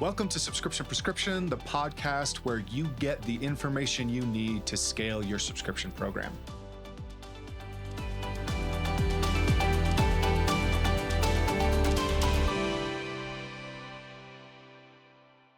Welcome to Subscription Prescription, the podcast where you get the information you need to scale your subscription program.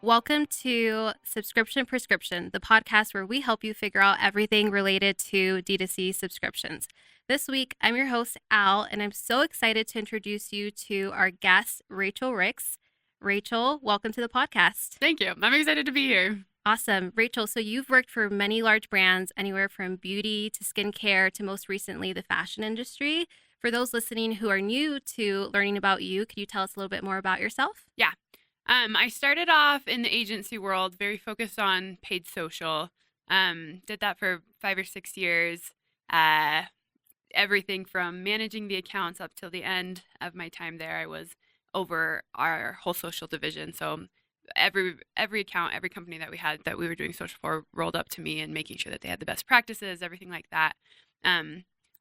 Welcome to Subscription Prescription, the podcast where we help you figure out everything related to D2C subscriptions. This week, I'm your host, Al, and I'm so excited to introduce you to our guest, Rachel Ricks. Rachel, welcome to the podcast. Thank you. I'm excited to be here. Awesome. Rachel, so you've worked for many large brands, anywhere from beauty to skincare to most recently the fashion industry. For those listening who are new to learning about you, could you tell us a little bit more about yourself? Yeah. I started off in the agency world, very focused on paid social. Did that for 5 or 6 years. Everything from managing the accounts up till the end of my time there, I was over our whole social division. So every account, every company that we had that we were doing social for rolled up to me and making sure that they had the best practices, everything like that.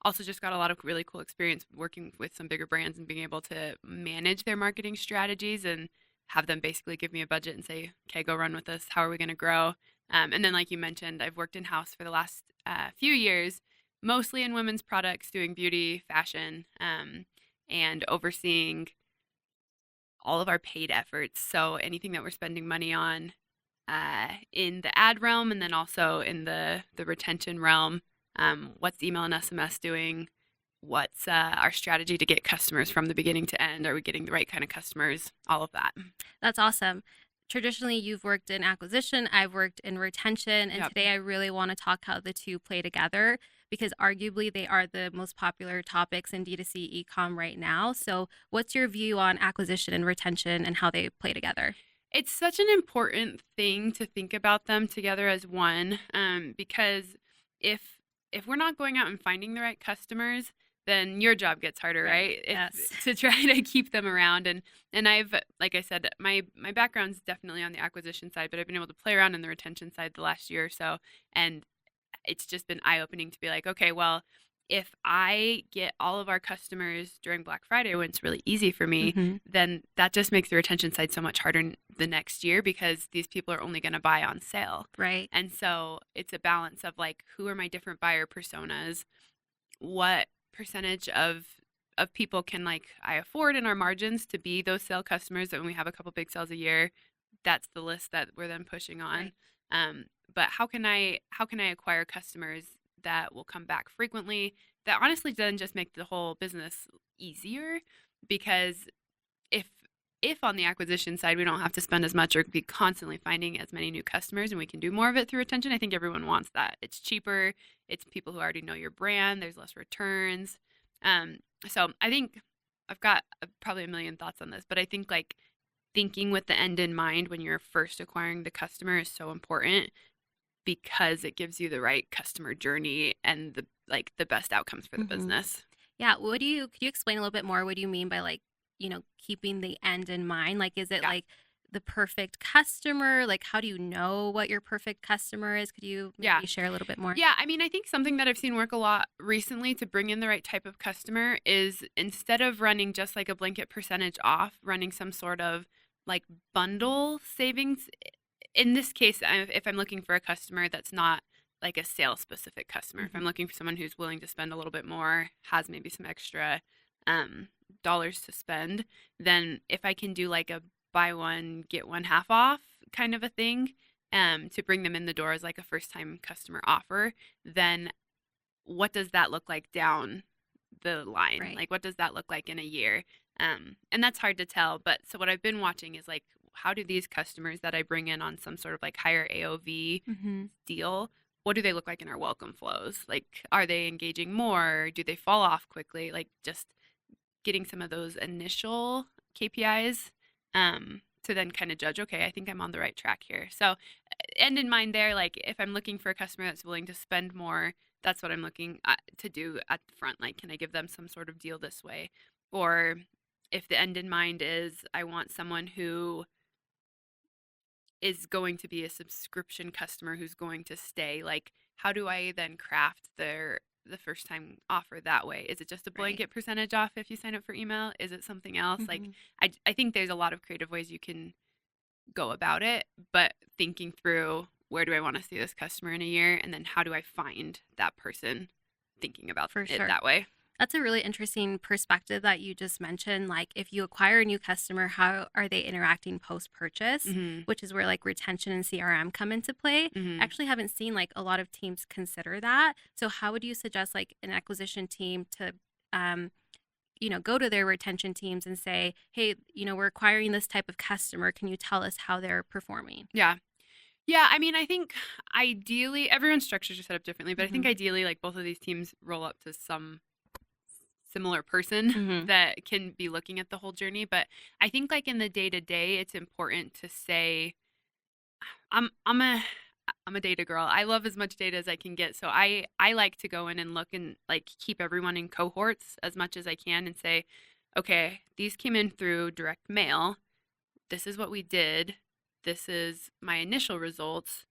Also just got a lot of really cool experience working with some bigger brands and being able to manage their marketing strategies and have them basically give me a budget and say, okay, go run with this. How are we going to grow? And then like you mentioned, I've worked in-house for the last few years, mostly in women's products, doing beauty, fashion, and overseeing all of our paid efforts. So anything that we're spending money on in the ad realm and then also in the retention realm, what's email and SMS doing? What's our strategy to get customers from the beginning to end? Are we getting the right kind of customers? All of that. That's awesome. Traditionally, you've worked in acquisition, I've worked in retention, and Today I really want to talk how the two play together because arguably they are the most popular topics in D2C e-com right now. So what's your view on acquisition and retention and how they play together? It's such an important thing to think about them together as one, because if we're not going out and finding the right customers, then your job gets harder, right? Yes. To try to keep them around. And I've, like I said, my background's definitely on the acquisition side, but I've been able to play around in the retention side the last year or so. And it's just been eye-opening to be like, okay, well, if I get all of our customers during Black Friday when it's really easy for me, then that just makes the retention side so much harder the next year because these people are only going to buy on sale. Right. And so it's a balance of like, who are my different buyer personas? What percentage of people can I afford in our margins to be those sale customers that when we have a couple big sales a year, that's the list that we're then pushing on. Right. But how can I acquire customers that will come back frequently? That honestly doesn't just make the whole business easier because if on the acquisition side we don't have to spend as much or be constantly finding as many new customers and we can do more of it through retention, I think everyone wants that. It's cheaper. It's people who already know your brand. There's less returns. So I think I've got probably a million thoughts on this, but I think thinking with the end in mind when you're first acquiring the customer is so important because it gives you the right customer journey and the best outcomes for the business. Yeah. Could you explain a little bit more? What do you mean by keeping the end in mind? Is it the perfect customer? How do you know what your perfect customer is? Could you maybe share a little bit more? Yeah. I mean, I think something that I've seen work a lot recently to bring in the right type of customer is instead of running just a blanket percentage off, running some sort of bundle savings. In this case, if I'm looking for a customer that's not a sales specific customer, if I'm looking for someone who's willing to spend a little bit more, has maybe some extra dollars to spend, then if I can do a buy one get one half off kind of a thing to bring them in the door as a first time customer offer, then what does that look like down the line? Right. What does that look like in a year? And that's hard to tell, but so what I've been watching is how do these customers that I bring in on some sort of higher AOV deal, what do they look like in our welcome flows? Are they engaging more? Do they fall off quickly? Just getting some of those initial KPIs to then kind of judge, okay, I think I'm on the right track here. So end in mind there, if I'm looking for a customer that's willing to spend more, that's what I'm looking to do at the front. Can I give them some sort of deal this way? Or if the end in mind is I want someone who is going to be a subscription customer who's going to stay, how do I then craft the first time offer that way? Is it just a blanket percentage off if you sign up for email? Is it something else? I think there's a lot of creative ways you can go about it, but thinking through, where do I want to see this customer in a year? And then how do I find that person thinking about For it sure. that way? That's a really interesting perspective that you just mentioned. Like, if you acquire a new customer, how are they interacting post purchase, Mm-hmm. which is where like retention and CRM come into play. Mm-hmm. I actually haven't seen like a lot of teams consider that. So, how would you suggest like an acquisition team to, go to their retention teams and say, hey, we're acquiring this type of customer. Can you tell us how they're performing? Yeah. Yeah, I mean, I think ideally everyone's structures are set up differently, but I think Mhm. ideally like both of these teams roll up to some similar person Mhm. that can be looking at the whole journey. But I think like in the day to day, it's important to say, I'm a data girl. I love as much data as I can get. So I like to go in and look and like keep everyone in cohorts as much as I can and say, okay, these came in through direct mail. This is what we did. This is my initial results.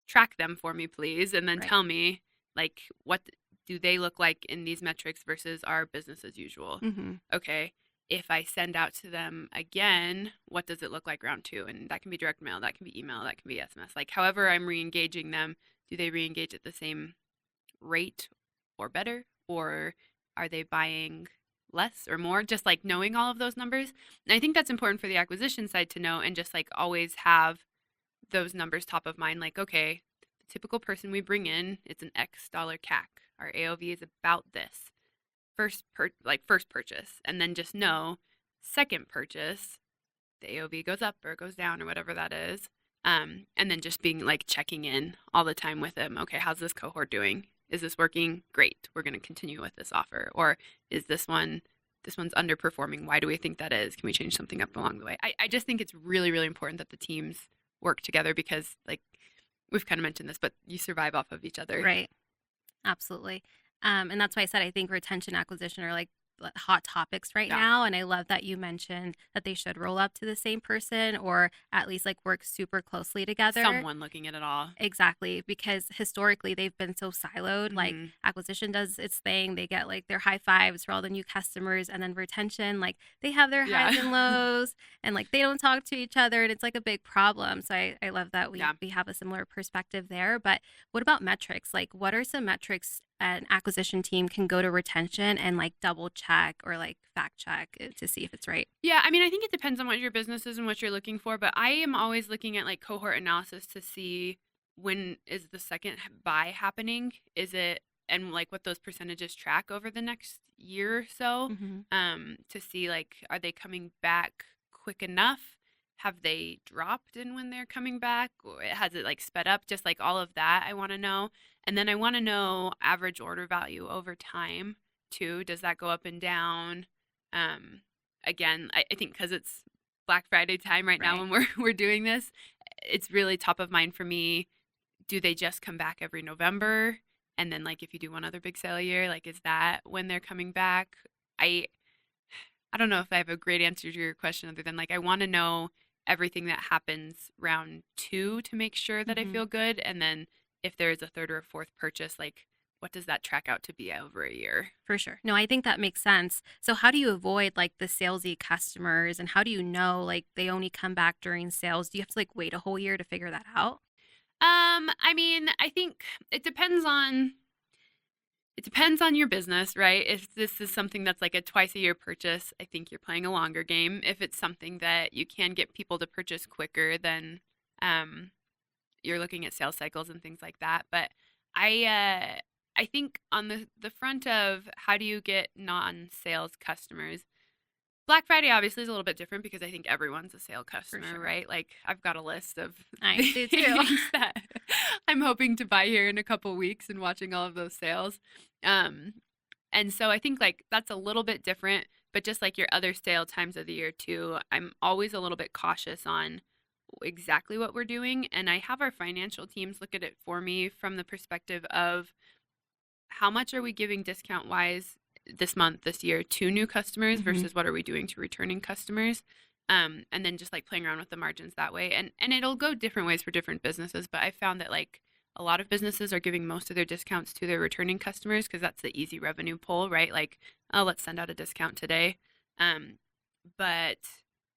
Track them for me, please, and then Right. tell me like what do they look like in these metrics versus our business as usual. Mhm. Okay, if I send out to them again, what does it look like round 2? And that can be direct mail, that can be email, that can be SMS. Like however I'm re-engaging them, do they re-engage at the same rate or better, or are they buying less or more? Just like knowing all of those numbers. And I think that's important for the acquisition side to know, and just like always have those numbers top of mind. Like, okay, the typical person we bring in, it's an X dollar CAC. Our AOV is about this. First purchase, and then just know second purchase, the AOV goes up or goes down or whatever that is. And then just being like checking in all the time with them. Okay, how's this cohort doing? Is this working? Great. We're going to continue with this offer. Or is this one's underperforming? Why do we think that is? Can we change something up along the way? I just think it's really, really important that the teams work together because like we've kind of mentioned this, but you survive off of each other. Right. Absolutely. And that's why I said I think retention acquisition are like hot topics right Yeah. now. And I love that you mentioned that they should roll up to the same person or at least like work super closely together. Someone looking at it all. Exactly. Because historically they've been so siloed. Like Mhm. acquisition does its thing. They get like their high fives for all the new customers. And then retention, like they have their Yeah. highs and lows and like they don't talk to each other. And it's like a big problem. So I love that we have a similar perspective there. But what about metrics? Like what are some metrics an acquisition team can go to retention and like double check or like fact check to see if it's right? Yeah, I mean, I think it depends on what your business is and what you're looking for, but I am always looking at like cohort analysis to see when is the second buy happening? Is it, and like what those percentages track over the next year or so, to see like, are they coming back quick enough? Have they dropped in when they're coming back? Or has it like sped up? Just like all of that I want to know. And then I want to know average order value over time too. Does that go up and down? Again, I think because it's Black Friday time right now when we're doing this, it's really top of mind for me. Do they just come back every November? And then like if you do one other big sale a year, like is that when they're coming back? I don't know if I have a great answer to your question other than like I want to know everything that happens round 2 to make sure that I feel good. And then if there is a third or a fourth purchase, like what does that track out to be over a year? For sure. No, I think that makes sense. So how do you avoid like the salesy customers and how do you know like they only come back during sales? Do you have to like wait a whole year to figure that out? I mean, I think it depends on your business, right? If this is something that's like a twice a year purchase, I think you're playing a longer game. If it's something that you can get people to purchase quicker, then you're looking at sales cycles and things like that. But I think on the front of how do you get non-sales customers, Black Friday obviously is a little bit different because I think everyone's a sale customer, right? Like I've got a list of I do too. things that I'm hoping to buy here in a couple weeks and watching all of those sales. And so I think like that's a little bit different, but just like your other sale times of the year too, I'm always a little bit cautious on exactly what we're doing. And I have our financial teams look at it for me from the perspective of how much are we giving discount wise this month, this year to new customers versus what are we doing to returning customers? And then just like playing around with the margins that way. And it'll go different ways for different businesses, but I found that like a lot of businesses are giving most of their discounts to their returning customers because that's the easy revenue pull, right? Like, oh, let's send out a discount today. But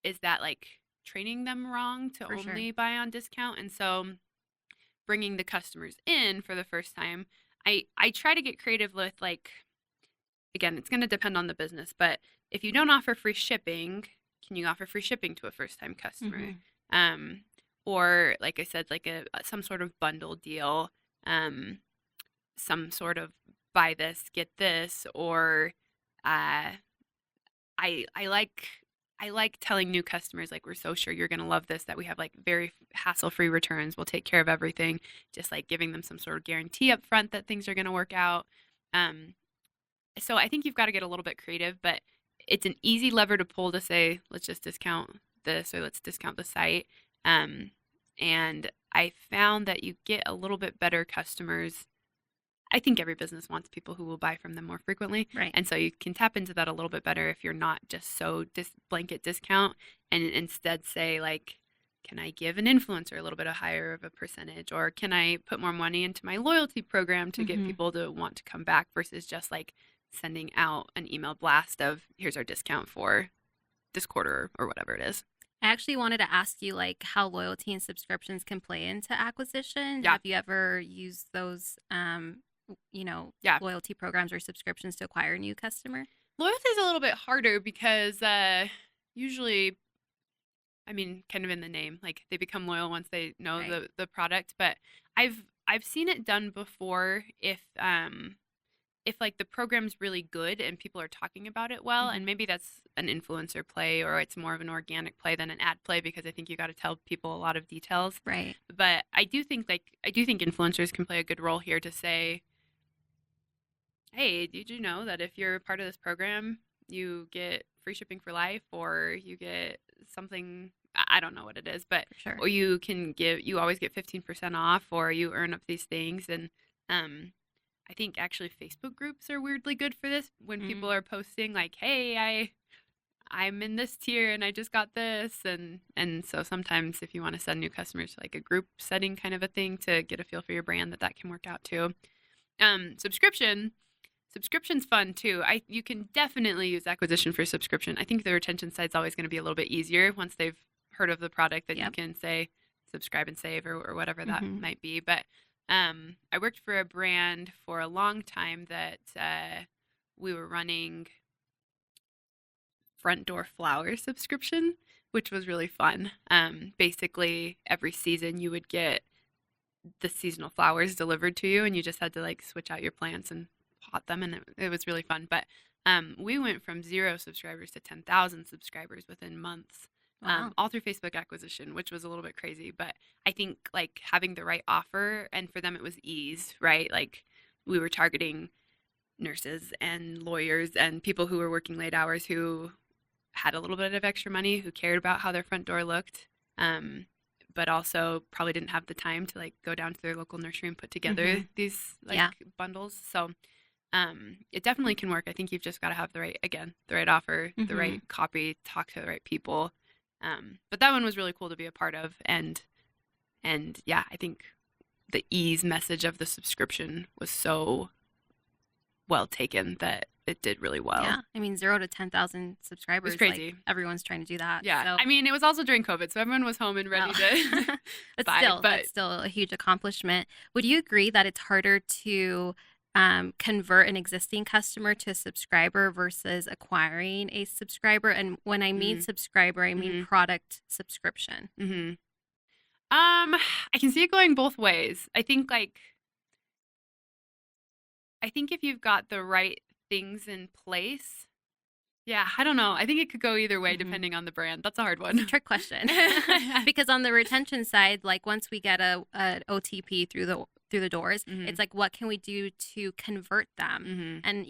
is that like training them wrong to For sure. only buy on discount. And so bringing the customers in for the first time, I try to get creative with, like, again, it's going to depend on the business, but if you don't offer free shipping, can you offer free shipping to a first-time customer? Or like I said, like some sort of bundle deal, some sort of buy this, get this, or I like telling new customers, like, we're so sure you're going to love this, that we have like very hassle-free returns. We'll take care of everything. Just like giving them some sort of guarantee up front that things are going to work out. So I think you've got to get a little bit creative, but it's an easy lever to pull to say, let's just discount this, or let's discount the site. And I found that you get a little bit better customers. I think every business wants people who will buy from them more frequently. Right. And so you can tap into that a little bit better if you're not just so blanket discount, and instead say, like, can I give an influencer a little bit higher of a percentage? Or can I put more money into my loyalty program to get people to want to come back, versus just like sending out an email blast of, here's our discount for this quarter or whatever it is. I actually wanted to ask you, like, how loyalty and subscriptions can play into acquisition. Yeah. Have you ever used those, loyalty programs or subscriptions to acquire a new customer? Loyalty is a little bit harder because usually, I mean, kind of in the name, like, they become loyal once they know Right. the product. But I've seen it done before if like the program's really good and people are talking about it well, and maybe that's an influencer play, or it's more of an organic play than an ad play, because I think you got to tell people a lot of details. Right. But I do think influencers can play a good role here to say, hey, did you know that if you're part of this program, you get free shipping for life, or you get something, I don't know what it is, but For sure. or you always get 15% off, or you earn up these things. And I think actually Facebook groups are weirdly good for this, when people are posting like, hey, I'm in this tier and I just got this. And so sometimes if you want to send new customers to like a group setting kind of a thing to get a feel for your brand, that can work out too. Subscription's fun too. You can definitely use acquisition for subscription. I think the retention side's always going to be a little bit easier once they've heard of the product, that you can say subscribe and save, or whatever that might be. But I worked for a brand for a long time that we were running front door flower subscription, which was really fun. Basically, every season you would get the seasonal flowers delivered to you, and you just had to like switch out your plants and pot them, and it was really fun. But we went from 0 subscribers to 10,000 subscribers within months. Wow. All through Facebook acquisition, which was a little bit crazy. But I think like having the right offer, and for them it was ease, right? Like, we were targeting nurses and lawyers and people who were working late hours, who had a little bit of extra money, who cared about how their front door looked, but also probably didn't have the time to like go down to their local nursery and put together these like bundles. So it definitely can work. I think you've just got to have the right offer, the right copy, talk to the right people. But that one was really cool to be a part of. And yeah, I think the ease message of the subscription was so well taken that it did really well. Yeah. I mean, 0 to 10,000 subscribers. It's crazy. Like, everyone's trying to do that. Yeah. So. I mean, it was also during COVID, so everyone was home and ready to buy. That's still a huge accomplishment. Would you agree that it's harder to convert an existing customer to a subscriber versus acquiring a subscriber? And when I mean subscriber, I mean product subscription. I can see it going both ways. I think if you've got the right things in place, I don't know. I think it could go either way depending on the brand. That's a hard one. It's a trick question. Because on the retention side, like, once we get a OTP through the doors, it's like, what can we do to convert them? And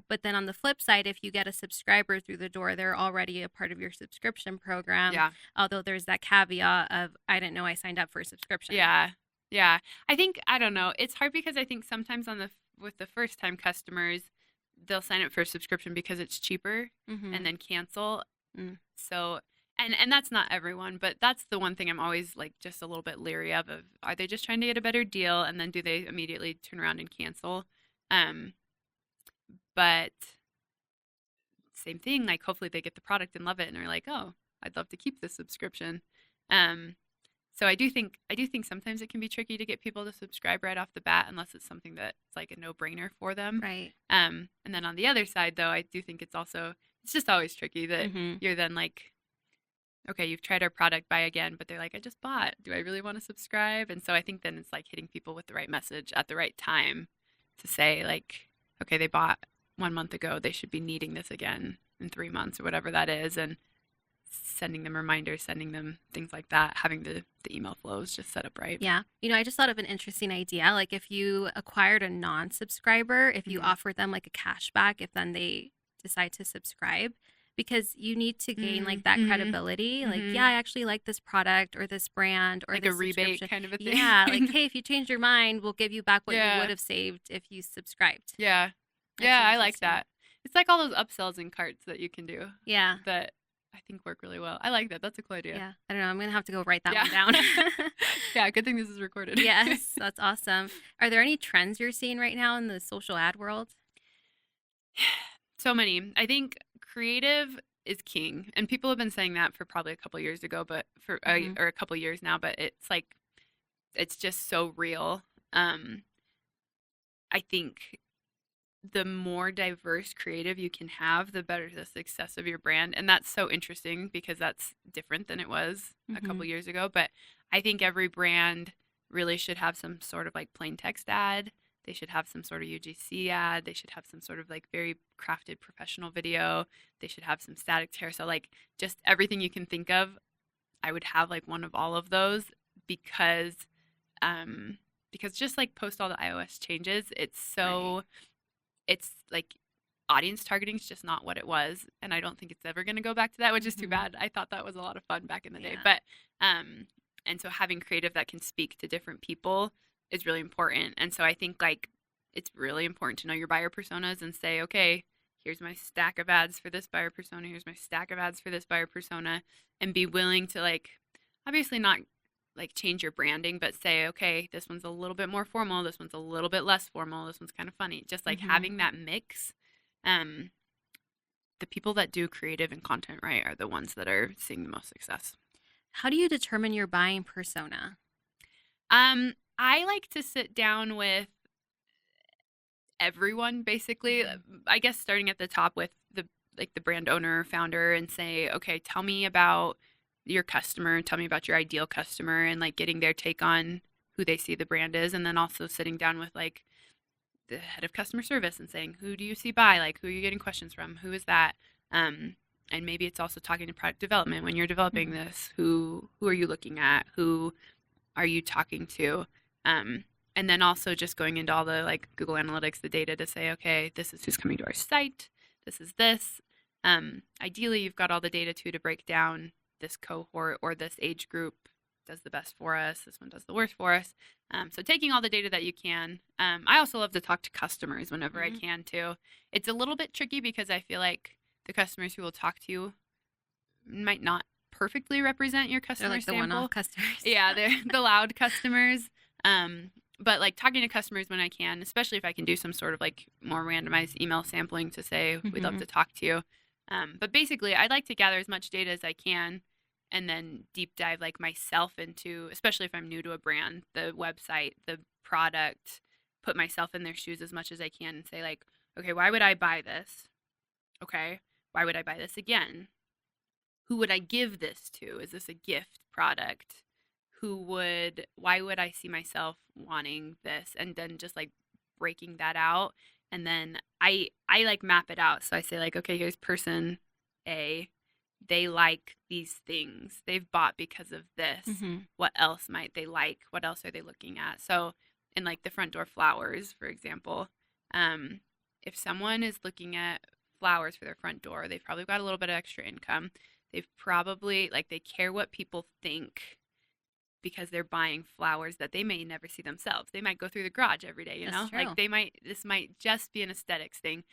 but then on the flip side, if you get a subscriber through the door, they're already a part of your subscription program. Although there's that caveat of, I didn't know I signed up for a subscription. I think, I don't know, it's hard because I think sometimes with the first time customers, they'll sign up for a subscription because it's cheaper and then cancel. So And that's not everyone, but that's the one thing I'm always like just a little bit leery of are they just trying to get a better deal, and then do they immediately turn around and cancel? But same thing, like hopefully they get the product and love it and they're like, oh, I'd love to keep this subscription. So I do think sometimes it can be tricky to get people to subscribe right off the bat unless it's something that's like a no-brainer for them. Right. And then on the other side, though, I do think it's just always tricky that you're then like, okay, you've tried our product, buy again, but they're like, I just bought. Do I really want to subscribe? And so I think then it's like hitting people with the right message at the right time to say like, okay, they bought 1 month ago, they should be needing this again in 3 months or whatever that is, and sending them reminders, sending them things like that, having the email flows just set up right. Yeah. I just thought of an interesting idea. Like if you acquired a non-subscriber, if you offered them like a cashback, if then they decide to subscribe, because you need to gain like that credibility. Like, yeah, I actually like this product or this brand or like this a rebate kind of a thing. Yeah. Like, hey, if you change your mind, we'll give you back what you would have saved if you subscribed. Yeah. Yeah, I like that. It's like all those upsells in carts that you can do. Yeah. That I think work really well. I like that. That's a cool idea. Yeah. I don't know. I'm going to have to go write that one down. Yeah. Good thing this is recorded. Yes. That's awesome. Are there any trends you're seeing right now in the social ad world? So many. I think creative is king. And people have been saying that for probably a couple years ago, but or a couple years now, but it's like, it's just so real. I think the more diverse creative you can have, the better the success of your brand. And that's so interesting because that's different than it was a couple years ago. But I think every brand really should have some sort of like plain text ad. They should have some sort of UGC ad. They should have some sort of like very crafted professional video. They should have some static tear. So like just everything you can think of, I would have like one of all of those because just like post all the iOS changes, it's so, it's like audience targeting is just not what it was. And I don't think it's ever going to go back to that, which is too bad. I thought that was a lot of fun back in the day. But, and so having creative that can speak to different people is really important. And so I think like it's really important to know your buyer personas and say, okay, here's my stack of ads for this buyer persona. Here's my stack of ads for this buyer persona, and be willing to like, obviously not like change your branding, but say, okay, this one's a little bit more formal. This one's a little bit less formal. This one's kind of funny. Just like having that mix. The people that do creative and content right are the ones that are seeing the most success. How do you determine your buying persona? I like to sit down with everyone, basically. I guess starting at the top with the brand owner, founder, and say, okay, tell me about your customer, tell me about your ideal customer, and like getting their take on who they see the brand is. And then also sitting down with like the head of customer service and saying, who do you see buy? Like, who are you getting questions from? Who is that? And maybe it's also talking to product development when you're developing this. Who are you looking at? Who are you talking to? And then also just going into all the like Google Analytics, the data to say, okay, this is who's coming to our site. This is this. Ideally, you've got all the data too to break down this cohort or this age group does the best for us. This one does the worst for us. So taking all the data that you can. I also love to talk to customers whenever I can too. It's a little bit tricky because I feel like the customers who will talk to you might not perfectly represent your customer like sample. The one-off customers. Yeah, they're the loud customers. But like talking to customers when I can, especially if I can do some sort of like more randomized email sampling to say, we'd love to talk to you. But basically, I'd like to gather as much data as I can and then deep dive like myself into, especially if I'm new to a brand, the website, the product, put myself in their shoes as much as I can and say like, okay, why would I buy this? Okay, why would I buy this again? Who would I give this to? Is this a gift product? Why would I see myself wanting this? And then just like breaking that out. And then I like map it out. So I say like, okay, here's person A. They like these things. They've bought because of this. What else might they like? What else are they looking at? So in like the front door flowers, for example, if someone is looking at flowers for their front door, they've probably got a little bit of extra income. They've probably like they care what people think because they're buying flowers that they may never see themselves. They might go through the garage every day, you know? True. Like this might just be an aesthetics thing,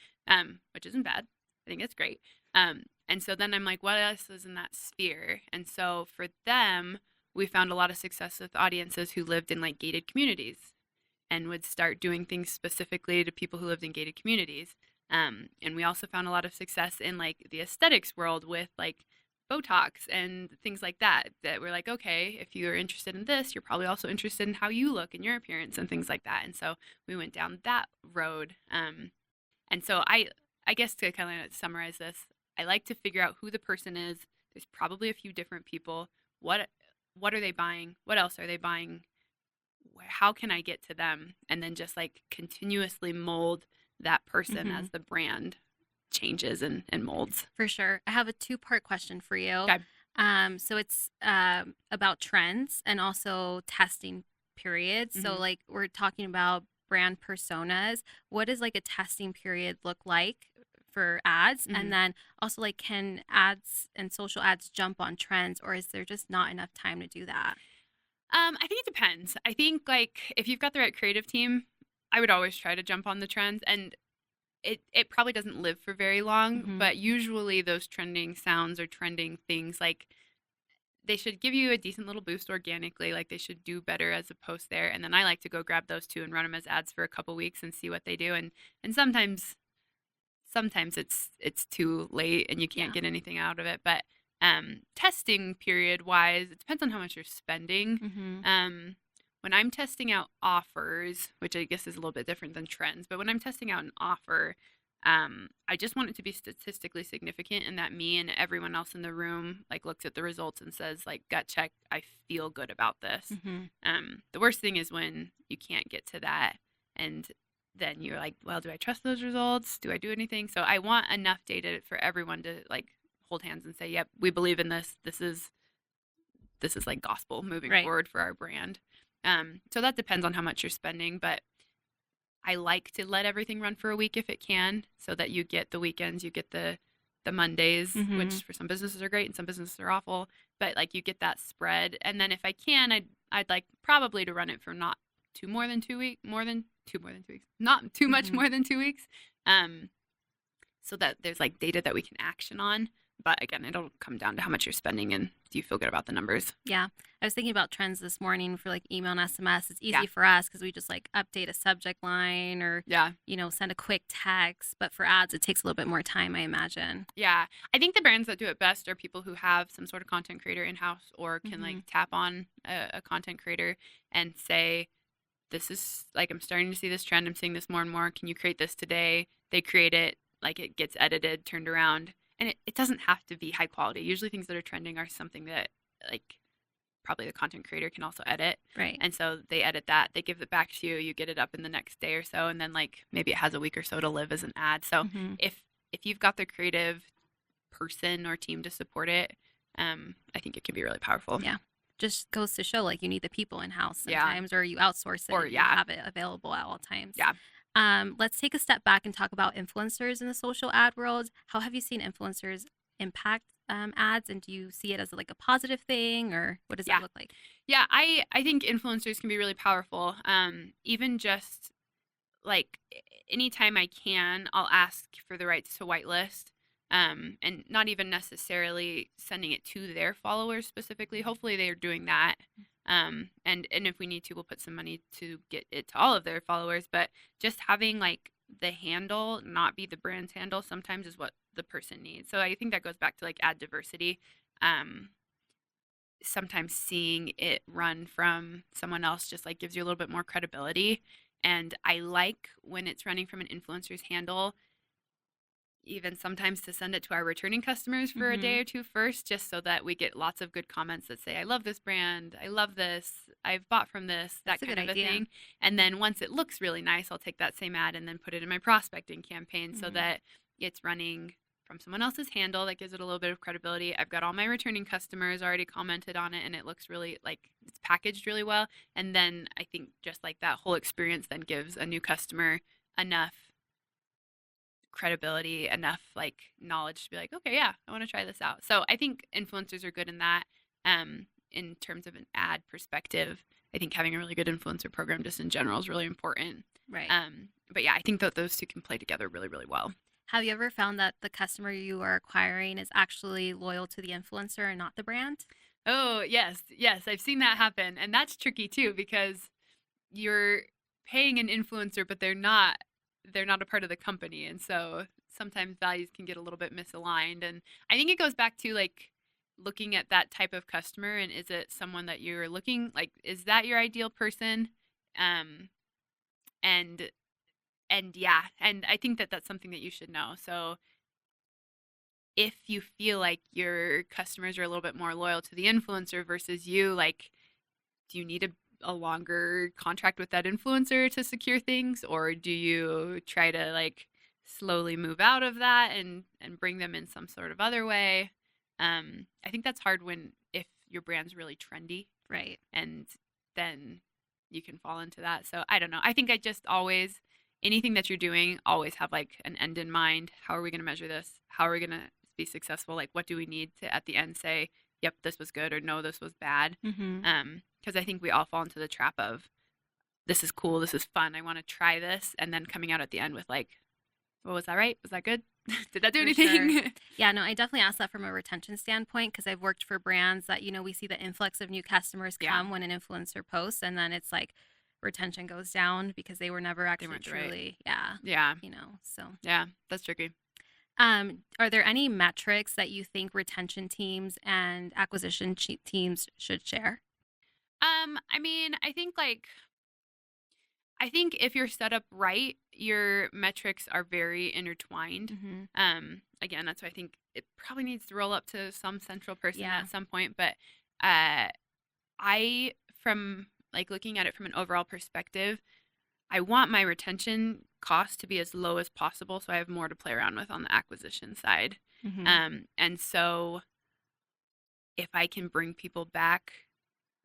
which isn't bad. I think it's great. And so then I'm like, what else is in that sphere? And so for them, we found a lot of success with audiences who lived in like gated communities and would start doing things specifically to people who lived in gated communities. And we also found a lot of success in like the aesthetics world with like Botox and things like that we're like, okay, if you're interested in this, you're probably also interested in how you look and your appearance and things like that. And so we went down that road. And so I guess to kind of summarize this, I like to figure out who the person is. There's probably a few different people. What are they buying? What else are they buying? How can I get to them? And then just like continuously mold that person as the brand changes and molds. For sure. I have a 2-part question for you. Okay. So it's about trends and also testing periods. So like we're talking about brand personas. What does like a testing period look like for ads? And then also like, can ads and social ads jump on trends, or is there just not enough time to do that? I think it depends. I think like if you've got the right creative team, I would always try to jump on the trends, and it probably doesn't live for very long, but usually those trending sounds or trending things, like they should give you a decent little boost organically. Like they should do better as a post there. And then I like to go grab those 2 and run them as ads for a couple weeks and see what they do. And sometimes it's too late and you can't get anything out of it. But testing period wise, it depends on how much you're spending. When I'm testing out offers, which I guess is a little bit different than trends, but when I'm testing out an offer, I just want it to be statistically significant, and that me and everyone else in the room like looks at the results and says like, gut check, I feel good about this. The worst thing is when you can't get to that, and then you're like, well, do I trust those results? Do I do anything? So I want enough data for everyone to like hold hands and say, yep, we believe in this. This is like gospel moving forward for our brand. So that depends on how much you're spending, but I like to let everything run for a week if it can, so that you get the weekends, you get the Mondays, which for some businesses are great and some businesses are awful, but like you get that spread. And then if I can, I'd like probably to run it for not too more than 2 weeks, not too much more than 2 weeks, so that there's like data that we can action on. But again, it'll come down to how much you're spending and do you feel good about the numbers. Yeah. I was thinking about trends this morning for like email and SMS. It's easy for us because we just like update a subject line or, send a quick text. But for ads, it takes a little bit more time, I imagine. Yeah. I think the brands that do it best are people who have some sort of content creator in-house or can like tap on a content creator and say, this is like, I'm starting to see this trend. I'm seeing this more and more. Can you create this today? They create it, like it gets edited, turned around. And it doesn't have to be high quality. Usually things that are trending are something that like probably the content creator can also edit. Right. And so they edit that, they give it back to you, you get it up in the next day or so, and then like maybe it has a week or so to live as an ad. So if you've got the creative person or team to support it, I think it can be really powerful. Yeah. Just goes to show like you need the people in-house sometimes or you outsource it or you have it available at all times. Yeah. Let's take a step back and talk about influencers in the social ad world. How have you seen influencers impact ads, and do you see it as like a positive thing, or what does it look like? Yeah, I think influencers can be really powerful. Even just like anytime I can, I'll ask for the rights to whitelist, and not even necessarily sending it to their followers specifically. Hopefully they are doing that. And if we need to, we'll put some money to get it to all of their followers, but just having like the handle not be the brand's handle sometimes is what the person needs. So I think that goes back to like ad diversity. Sometimes seeing it run from someone else just like gives you a little bit more credibility. And I like when it's running from an influencer's handle, even sometimes to send it to our returning customers for a day or two first, just so that we get lots of good comments that say, I love this brand, I love this, I've bought from this, that kind of a thing. And then once it looks really nice, I'll take that same ad and then put it in my prospecting campaign so that it's running from someone else's handle. That gives it a little bit of credibility. I've got all my returning customers already commented on it, and it looks really like it's packaged really well. And then I think just like that whole experience then gives a new customer enough credibility, enough like knowledge to be like, okay, yeah, I want to try this out. So I think influencers are good in that. In terms of an ad perspective, I think having a really good influencer program just in general is really important. Right. But yeah, I think that those two can play together really, really well. Have you ever found that the customer you are acquiring is actually loyal to the influencer and not the brand? Oh, yes, I've seen that happen. And that's tricky too, because you're paying an influencer, but they're not a part of the company. And so sometimes values can get a little bit misaligned. And I think it goes back to like looking at that type of customer, and is it someone that you're looking like, is that your ideal person? And yeah, and I think that that's something that you should know. So if you feel like your customers are a little bit more loyal to the influencer versus you, like, do you need a longer contract with that influencer to secure things, or do you try to like slowly move out of that and bring them in some sort of other way? I think that's hard when if your brand's really trendy, Right. and then you can fall into that. So I don't know. I think I just always, anything that you're doing, always have like an end in mind. How are we going to measure this? How are we going to be successful? Like, what do we need to at the end say, yep, this was good, or no, this was bad? Because I think we all fall into the trap of, this is cool, this is fun, I want to try this, and then coming out at the end with like, well, was that right? Was that good? Did that do anything? Sure. Yeah, no, I definitely ask that from a retention standpoint, because I've worked for brands that, we see the influx of new customers come when an influencer posts, and then it's like retention goes down because they were never actually truly, so. Yeah, that's tricky. Are there any metrics that you think retention teams and acquisition teams should share? I mean, I think if you're set up right, your metrics are very intertwined. Again, that's why I think it probably needs to roll up to some central person at some point. But from like looking at it from an overall perspective, I want my retention cost to be as low as possible, so I have more to play around with on the acquisition side. And so if I can bring people back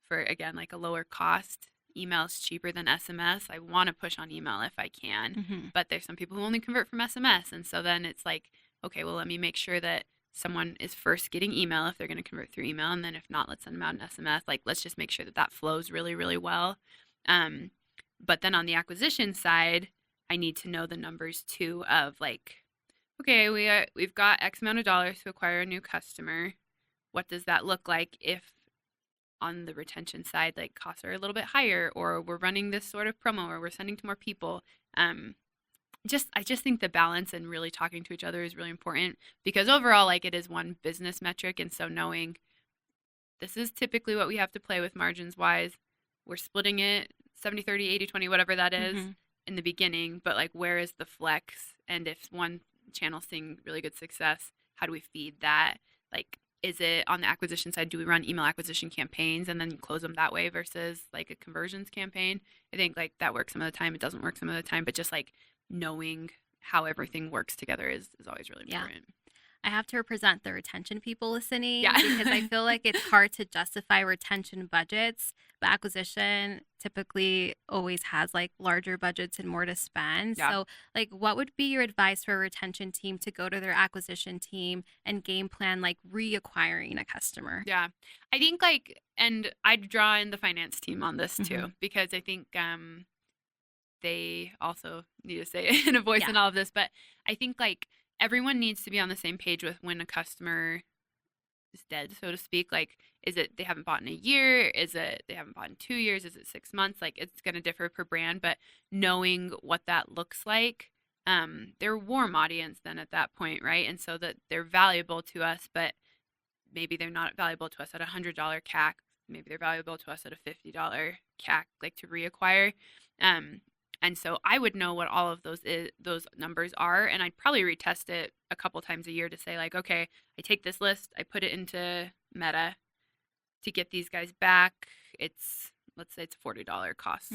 for, again, like a lower cost, email is cheaper than SMS. I want to push on email if I can, but there's some people who only convert from SMS. And so then it's like, okay, well, let me make sure that someone is first getting email if they're going to convert through email. And then if not, let's send them out an SMS. Like, let's just make sure that that flows really, really well. But then on the acquisition side, I need to know the numbers too of like, okay, we've got X amount of dollars to acquire a new customer. What does that look like if on the retention side, like costs are a little bit higher, or we're running this sort of promo, or we're sending to more people? I just think the balance and really talking to each other is really important, because overall, like, it is one business metric. And so knowing this is typically what we have to play with margins wise, we're splitting it 70-30, 80-20, whatever that is in the beginning, but like, where is the flex? And if one channel's seeing really good success, how do we feed that? Like, is it on the acquisition side, do we run email acquisition campaigns and then close them that way versus like a conversions campaign? I think like that works some of the time. It doesn't work some of the time, but just like knowing how everything works together is always really important. I have to represent the retention people listening, Yeah. because I feel like it's hard to justify retention budgets, but acquisition typically always has like larger budgets and more to spend. Yeah. So like, what would be your advice for a retention team to go to their acquisition team and game plan like reacquiring a customer? Yeah. I think like, and I'd draw in the finance team on this too, because I think they also need to say in a voice in all of this, but I think like everyone needs to be on the same page with when a customer is dead, so to speak. Like, is it they haven't bought in a year? Is it they haven't bought in 2 years? Is it 6 months? Like, it's going to differ per brand, but knowing what that looks like, they're a warm audience then at that point, right? And so that they're valuable to us, but maybe they're not valuable to us at $100 CAC. Maybe they're valuable to us at a $50 CAC, like to reacquire. And so I would know what all of those numbers are, and I'd probably retest it a couple times a year to say like, okay, I take this list, I put it into Meta to get these guys back. Let's say it's a $40 cost.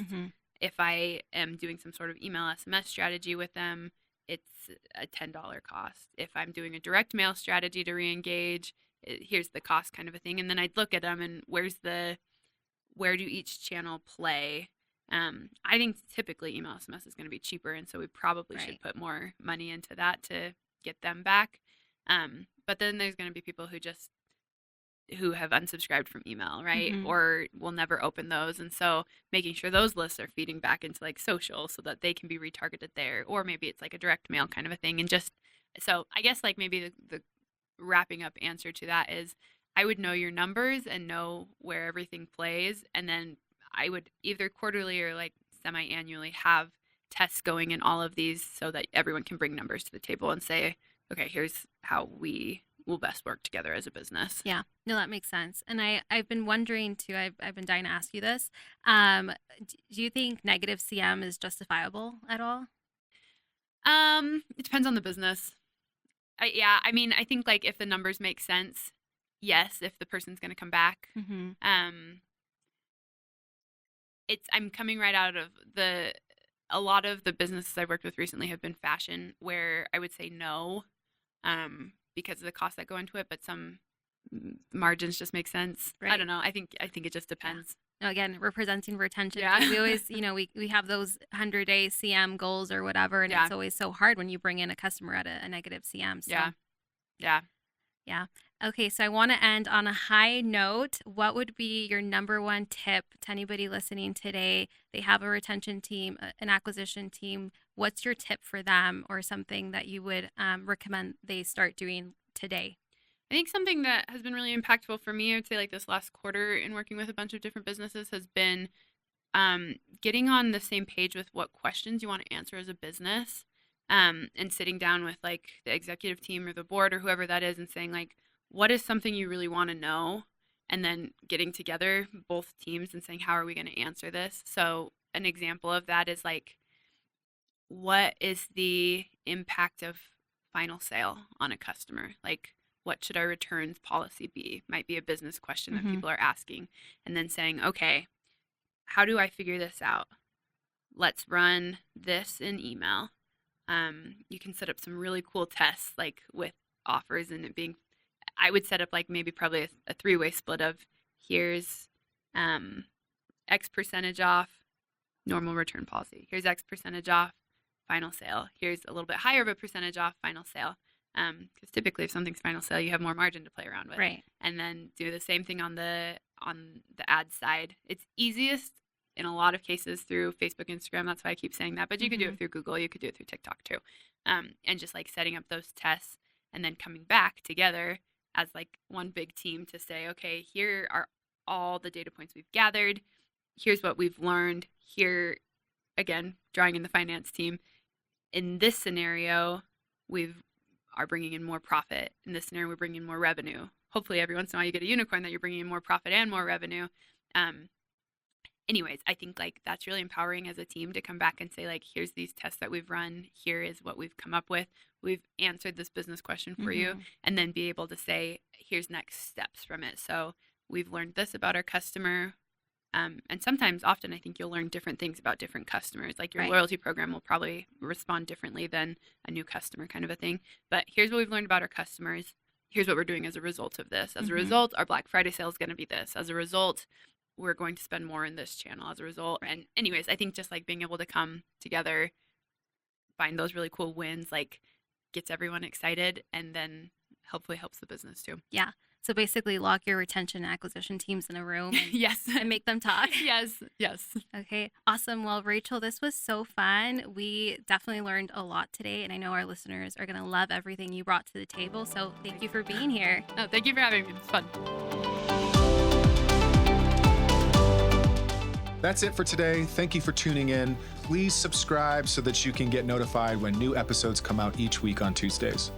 If I am doing some sort of email SMS strategy with them, it's a $10 cost. If I'm doing a direct mail strategy to reengage, here's the cost, kind of a thing. And then I'd look at them and where do each channel play? I think typically email SMS is going to be cheaper, and so we probably should put more money into that to get them back. But then there's going to be people who have unsubscribed from email, right? Or will never open those. And so making sure those lists are feeding back into like social so that they can be retargeted there, or maybe it's like a direct mail kind of a thing. And just, so I guess like maybe the wrapping up answer to that is I would know your numbers and know where everything plays. And then I would either quarterly or like semi-annually have tests going in all of these so that everyone can bring numbers to the table and say, okay, here's how we will best work together as a business. Yeah, no, that makes sense. And I've been wondering too, I've been dying to ask you this. Do you think negative CM is justifiable at all? It depends on the business. I mean, I think like if the numbers make sense, yes, if the person's going to come back. Mm-hmm. I'm coming right out of a lot of the businesses I've worked with recently have been fashion, where I would say no, because of the costs that go into it, but some margins just make sense. Right. I don't know. I think it just depends. No, again, representing retention. Yeah. We always, we have those 100-day CM goals or whatever, and it's always so hard when you bring in a customer at a negative CM. So. Yeah. Okay, so I want to end on a high note. What would be your number one tip to anybody listening today? They have a retention team, an acquisition team. What's your tip for them, or something that you would recommend they start doing today? I think something that has been really impactful for me, I would say like this last quarter in working with a bunch of different businesses, has been getting on the same page with what questions you want to answer as a business, and sitting down with like the executive team or the board or whoever that is and saying like, what is something you really want to know? And then getting together both teams and saying, how are we going to answer this? So an example of that is like, what is the impact of final sale on a customer? Like, what should our returns policy be? Might be a business question that people are asking. And then saying, okay, how do I figure this out? Let's run this in email. You can set up some really cool tests, like with offers and it being, I would set up like maybe probably a 3-way split of here's X percentage off normal return policy. Here's X percentage off final sale. Here's a little bit higher of a percentage off final sale. Because typically if something's final sale, you have more margin to play around with. Right. And then do the same thing on the ad side. It's easiest in a lot of cases through Facebook, Instagram. That's why I keep saying that. But you could do it through Google. You could do it through TikTok too. And just like setting up those tests and then coming back together as like one big team to say, okay, here are all the data points we've gathered. Here's what we've learned. Here, again, drawing in the finance team. In this scenario, we are bringing in more profit. In this scenario, we're bringing in more revenue. Hopefully every once in a while you get a unicorn that you're bringing in more profit and more revenue. Anyways, I think like that's really empowering as a team to come back and say like, here's these tests that we've run. Here is what we've come up with. We've answered this business question for you, and then be able to say, here's next steps from it. So we've learned this about our customer. And sometimes, often, I think you'll learn different things about different customers. Like your loyalty program will probably respond differently than a new customer kind of a thing. But here's what we've learned about our customers. Here's what we're doing as a result of this. As a result, our Black Friday sale is going to be this. As a result, we're going to spend more in this channel as a result. And anyways, I think just like being able to come together, find those really cool wins, like gets everyone excited, and then hopefully helps the business too. Yeah. So basically lock your retention and acquisition teams in a room and, yes, and make them talk. Yes. Okay, awesome. Well, Rachel, this was so fun. We definitely learned a lot today, and I know our listeners are going to love everything you brought to the table. So thank you for being here. Oh, thank you for having me. It's fun. That's it for today. Thank you for tuning in. Please subscribe so that you can get notified when new episodes come out each week on Tuesdays.